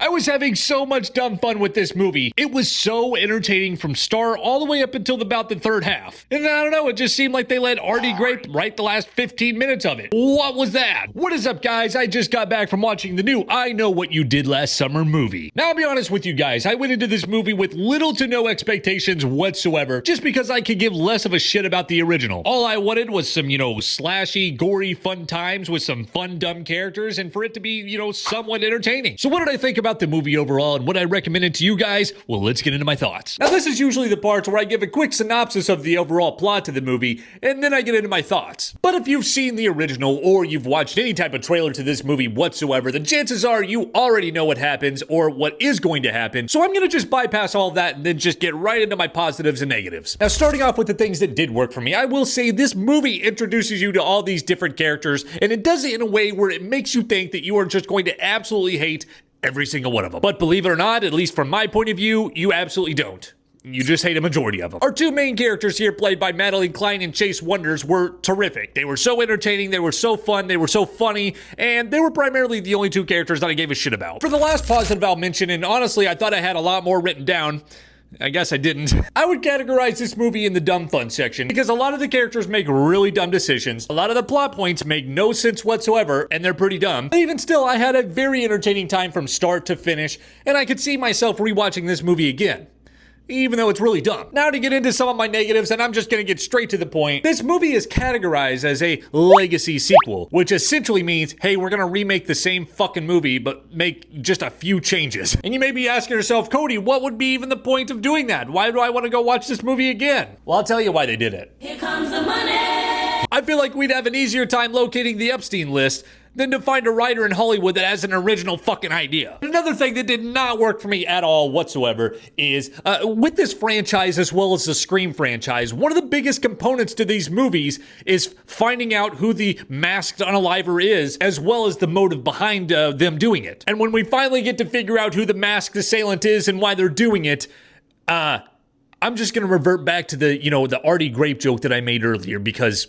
I was having so much dumb fun with this movie. It was so entertaining from start all the way up until about the third half. And I don't know, it just seemed like they let Artie Grape write the last 15 minutes of it. What was that? What is up, guys? I just got back from watching the new I Know What You Did Last Summer movie. Now, I'll be honest with you guys, I went into this movie with little to no expectations whatsoever, just because I could give less of a shit about the original. All I wanted was some, slashy, gory, fun times with some fun, dumb characters, and for it to be, somewhat entertaining. So what did I think about the movie overall, and would I recommend it to you guys? Well, let's get into my thoughts. Now, this is usually the part where I give a quick synopsis of the overall plot to the movie, and then I get into my thoughts. But if you've seen the original, or you've watched any type of trailer to this movie whatsoever, the chances are you already know what happens, or what is going to happen. So I'm gonna just bypass all of that, and then just get right into my positives and negatives. Now, starting off with the things that did work for me, I will say this movie introduces you to all these different characters, and it does it in a way where it makes you think that you are just going to absolutely hate every single one of them. But believe it or not, at least from my point of view, you absolutely don't. You just hate a majority of them. Our two main characters here, played by Madeline Klein and Chase Wonders, were terrific. They were so entertaining, they were so fun, they were so funny, and they were primarily the only two characters that I gave a shit about. For the last positive I'll mention, and honestly I thought I had a lot more written down, I guess I didn't. I would categorize this movie in the dumb fun section because a lot of the characters make really dumb decisions. A lot of the plot points make no sense whatsoever, and they're pretty dumb. But even still, I had a very entertaining time from start to finish, and I could see myself rewatching this movie again, even though it's really dumb. Now to get into some of my negatives, and I'm just gonna get straight to the point. This movie is categorized as a legacy sequel, which essentially means, hey, we're gonna remake the same fucking movie, but make just a few changes. And you may be asking yourself, Cody, what would be even the point of doing that? Why do I wanna go watch this movie again? Well, I'll tell you why they did it. Here comes the money! I feel like we'd have an easier time locating the Epstein list than to find a writer in Hollywood that has an original fucking idea. Another thing that did not work for me at all whatsoever is, with this franchise as well as the Scream franchise, one of the biggest components to these movies is finding out who the masked unaliver is, as well as the motive behind them doing it. And when we finally get to figure out who the masked assailant is and why they're doing it, I'm just gonna revert back to the Artie Grape joke that I made earlier because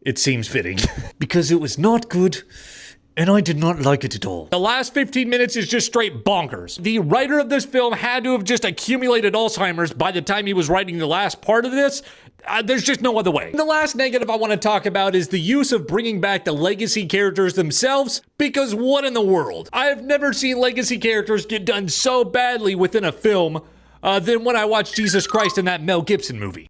it seems fitting. Because it was not good, and I did not like it at all. The last 15 minutes is just straight bonkers. The writer of this film had to have just accumulated Alzheimer's by the time he was writing the last part of this. There's just no other way. The last negative I want to talk about is the use of bringing back the legacy characters themselves, because what in the world? I have never seen legacy characters get done so badly within a film than when I watched Jesus Christ in that Mel Gibson movie.